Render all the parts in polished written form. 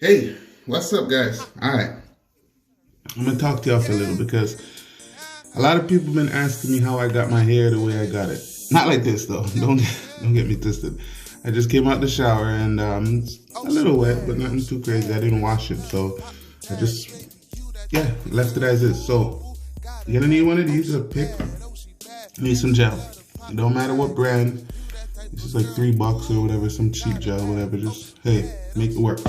Hey, what's up, guys? All right, I'm gonna talk to y'all for a little because a lot of people been asking me how I got my hair the way I got it. Not like this though. Don't get me twisted. I just came out the shower and it's a little wet, but nothing too crazy. I didn't wash it, so I just left it as is. So you're gonna need one of these. A pick. Need some gel. It don't matter what brand. This is like $3 or whatever, some cheap gel, whatever. Just hey, make it work.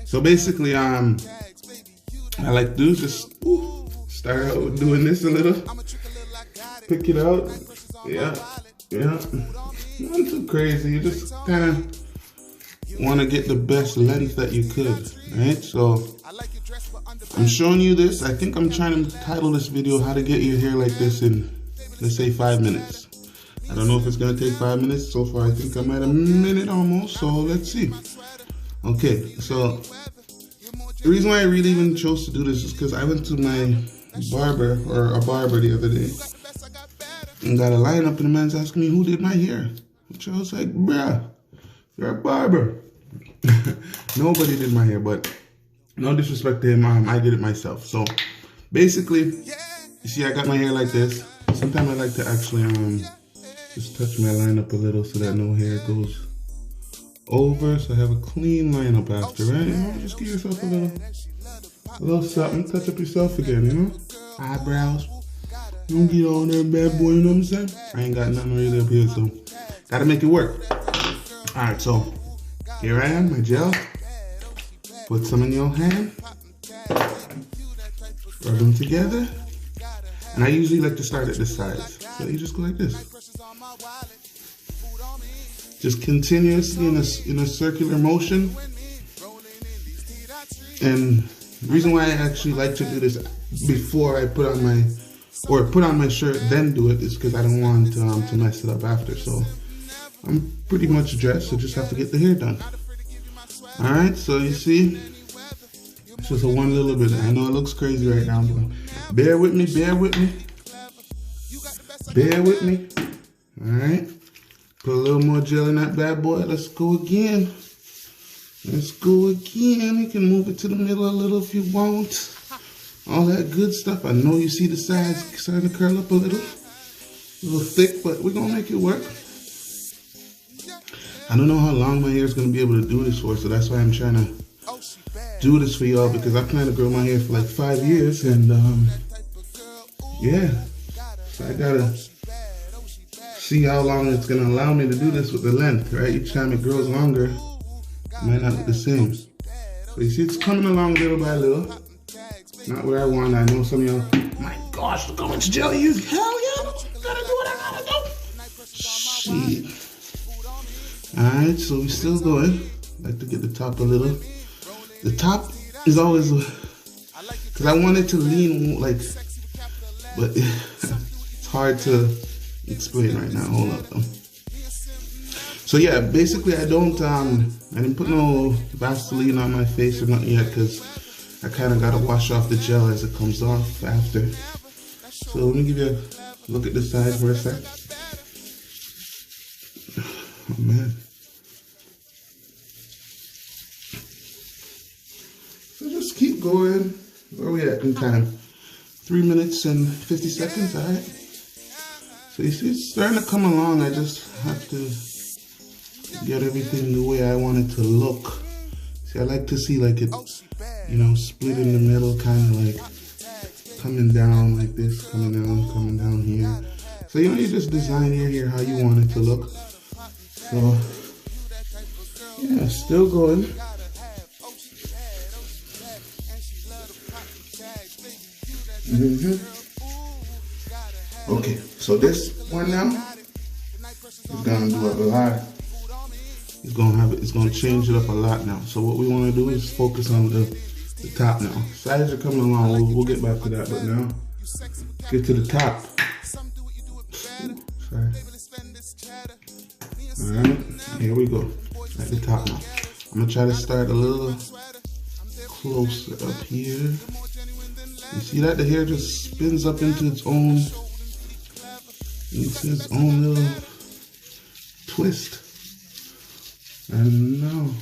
So basically, I like to do is just start out with doing this a little. Pick it out. Yeah. Not too crazy. You just kind of want to get the best length that you could, right? So I'm showing you this. I think I'm trying to title this video "How to Get Your Hair Like This in, let's say, 5 minutes." I don't know if it's gonna take 5 minutes. So far, I think I'm at a minute almost. So let's see. Okay, so the reason why I really even chose to do this is because I went to my barber the other day and got a lineup, and the man's asking me who did my hair. Which I was like, bruh, you're a barber. Nobody did my hair, but no disrespect to him, I did it myself. So basically, you see, I got my hair like this. Sometimes I like to actually just touch my lineup a little so that no hair goes over, so I have a clean lineup after, right? You know, just give yourself a little something, touch up yourself again, you know? Eyebrows. Don't get on there, bad boy, you know what I'm saying? I ain't got nothing really up here, so gotta make it work. Alright, so here I am, my gel. Put some in your hand. Rub them together. And I usually like to start at the sides. So you just go like this. Just continuously in a circular motion. And the reason why I actually like to do this before I put on my shirt, then do it, is because I don't want to mess it up after. So I'm pretty much dressed, so just have to get the hair done. All right, so you see, it's just a one little bit. I know it looks crazy right now, but bear with me. All right. Put a little more gel in that bad boy. Let's go again. You can move it to the middle a little if you want. All that good stuff. I know you see the sides starting to curl up a little thick, but we're going to make it work. I don't know how long my hair is going to be able to do this for, so that's why I'm trying to do this for y'all, because I plan to grow my hair for like 5 years, and so I got to see how long it's gonna allow me to do this with the length, right? Each time it grows longer, it might not look the same. So you see it's coming along little by little. Not where I want. I know some of y'all, my gosh, look how much gel you use. Hell yeah, gotta do what I gotta do. Shit. Alright, so we're still going. Like to get the top a little. The top is always, because I want it to lean like, but it's hard to explain right now. Hold up though. So yeah, basically I didn't put no Vaseline on my face or nothing yet, because I kind of gotta wash off the gel as it comes off after. So let me give you a look at the side for a sec. Oh man. So just keep going. Where are we at in time? 3 minutes and 50 seconds, alright? So you see it's starting to come along. I just have to get everything the way I want it to look. See, I like to see like it, you know, split in the middle, kind of like coming down like this, coming down here. So you know, you just design your hair how you want it to look. So yeah, still going. Okay, so this one now is gonna do a lot. It's gonna change it up a lot now. So what we want to do is focus on the top now. Sides are coming along. We'll get back to that, but now get to the top. Sorry. All right, here we go. At the top now. I'm gonna try to start a little closer up here. You see that the hair just spins up into its own little twist. And now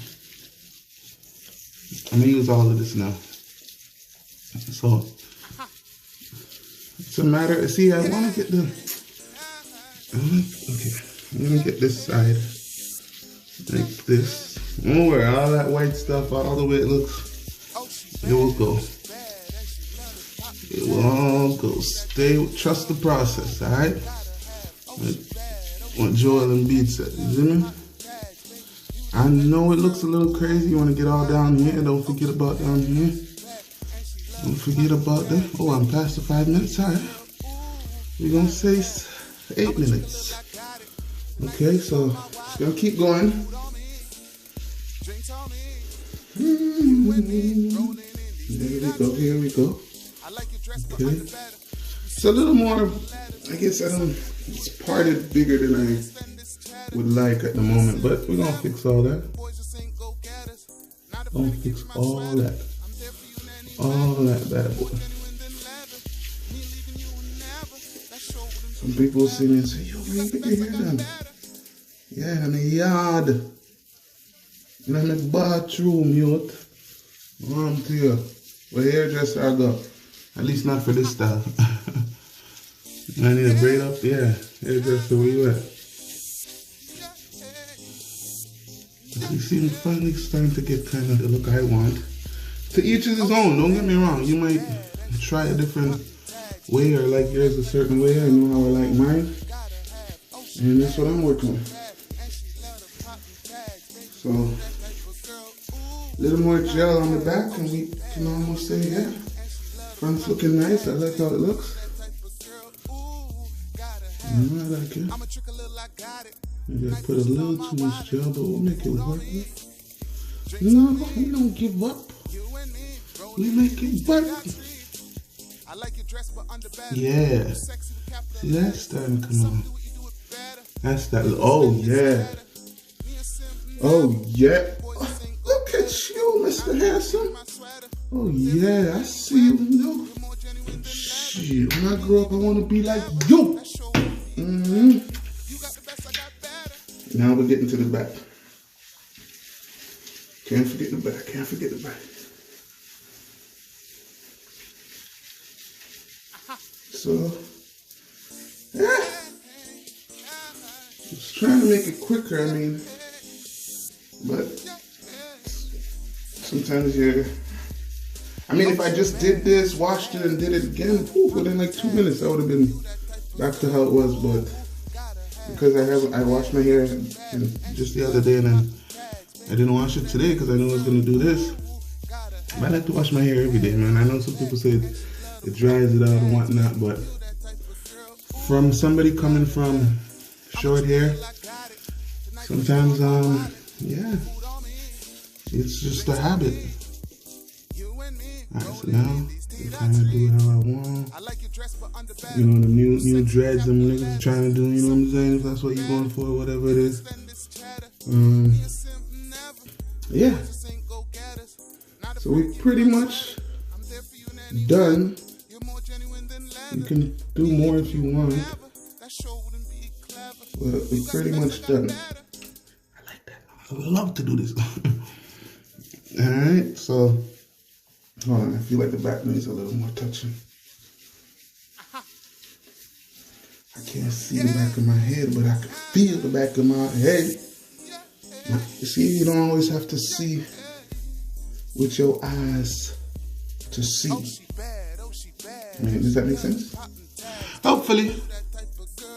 I'm gonna use all of this now. So it's a matter. See, I want to get the. Okay, I'm gonna get this side like this. Don't worry, all that white stuff, all the way it looks, it will go. It will all go. Trust the process, all right? What Joel Embiid said, you see me? I know it looks a little crazy. You want to get all down here. Don't forget about down here. Don't forget about that. Oh, I'm past the 5 minutes. All right. We're going to say 8 minutes. Okay, so it's going to keep going. There we go. Here we go. Okay. It's a little more, I guess it's parted bigger than I would like at the moment, but we're going to fix all that. Gonna fix all that. All that bad boy. Some people see me and say, yo, where you get your hair done? Yeah, in the yard. In the bathroom, youth. To you. Where hairdresser I go. At least not for this style. I need a braid up there. Hairdresser, where you at? You see, I'm finally starting to get kind of the look I want. To each is his own, don't get me wrong. You might try a different way or like yours a certain way. I know how I like mine. And that's what I'm working with. So, a little more gel on the back and we can almost say, yeah, front's looking nice. I like how it looks. I like it. Maybe I put a little too much gel, but we'll make it work. No, we don't give up. We make it work. Yeah. See, that's starting to come on. That's that. Oh, yeah. Oh, yeah. Look at you, Mr. Handsome. Oh, yeah. I see you. No. Shit, when I grow up, I want to be like you. Now we're getting to the back. Can't forget the back. Can't forget the back. So, yeah. Just trying to make it quicker, I mean. But sometimes I mean, if I just did this, washed it, and did it again, within like 2 minutes, I would have been back to how it was. But because I washed my hair just the other day, and then I didn't wash it today because I knew I was going to do this. But I like to wash my hair every day, man. I know some people say it dries it out and whatnot, but from somebody coming from short hair, sometimes, yeah, it's just a habit. Alright, so now I kind of do how I want. You know, the new dreads them niggas are trying to do, you know what I'm saying? If that's what you're going for, whatever it is. Yeah. So we pretty much done. You can do more if you want. But we're pretty much done. I like that. I love to do this. Alright, so hold on, I feel like the back needs a little more touching. I can't see the back of my head, but I can feel the back of my head. You see, you don't always have to see with your eyes to see. I mean, does that make sense? Hopefully.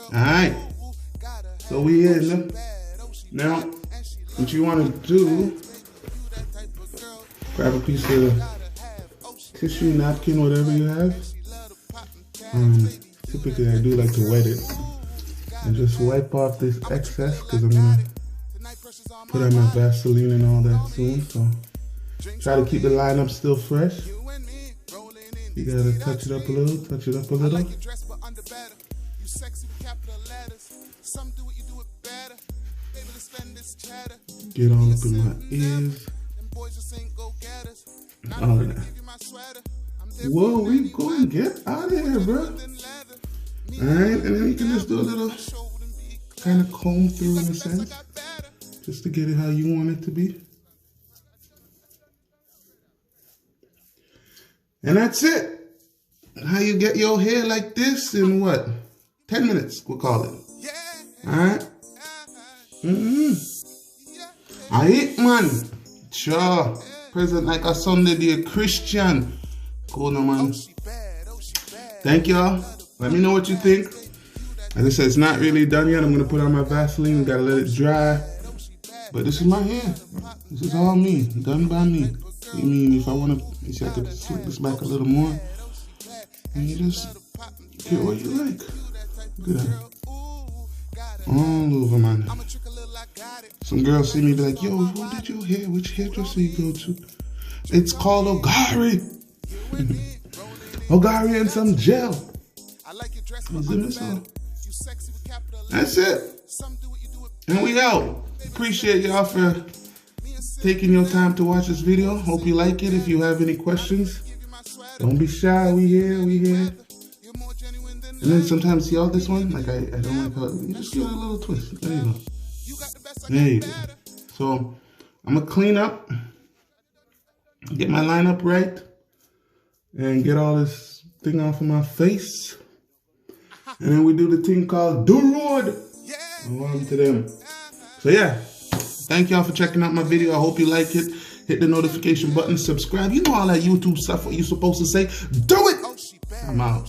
Alright. So we in. Now, what you want to do, grab a piece of tissue, napkin, whatever you have. Typically I do like to wet it and just wipe off this excess because I'm gonna put on my Vaseline and all that soon. So try to keep the lineup still fresh. You gotta touch it up a little, touch it up a little. Get all up in my ears. All of that. Whoa, we going to get out of here, bro. Alright, and then you can just do a little kind of comb through in a sense. Just to get it how you want it to be. And that's it. How you get your hair like this in what? 10 minutes, we'll call it. Alright? Alright, man. Sure. Present like a Sunday day Christian. Cool, no, man. Thank y'all. Let me know what you think. As I said, it's not really done yet. I'm going to put on my Vaseline. Gotta let it dry. But this is my hair. This is all me. Done by me. I mean, if I want to, I could flip this back a little more. And you just get what you like. Look at that. All over, man. Some girls see me be like, yo, who did your hair? Which hairdresser you go to? It's called Ogari. Ogari and some gel. That's it. And we out. Appreciate y'all for taking your time to watch this video. Hope you like it. If you have any questions, don't be shy. We here. And then sometimes, see all this one? Like I don't like how, you just give it a little twist. There you go. There you go. So I'm gonna clean up, get my lineup right, and get all this thing off of my face. And then we do the thing called Do Road. On to them. So yeah, thank y'all for checking out my video. I hope you like it. Hit the notification button, subscribe. You know all that YouTube stuff, what you're supposed to say. Do it! I'm out.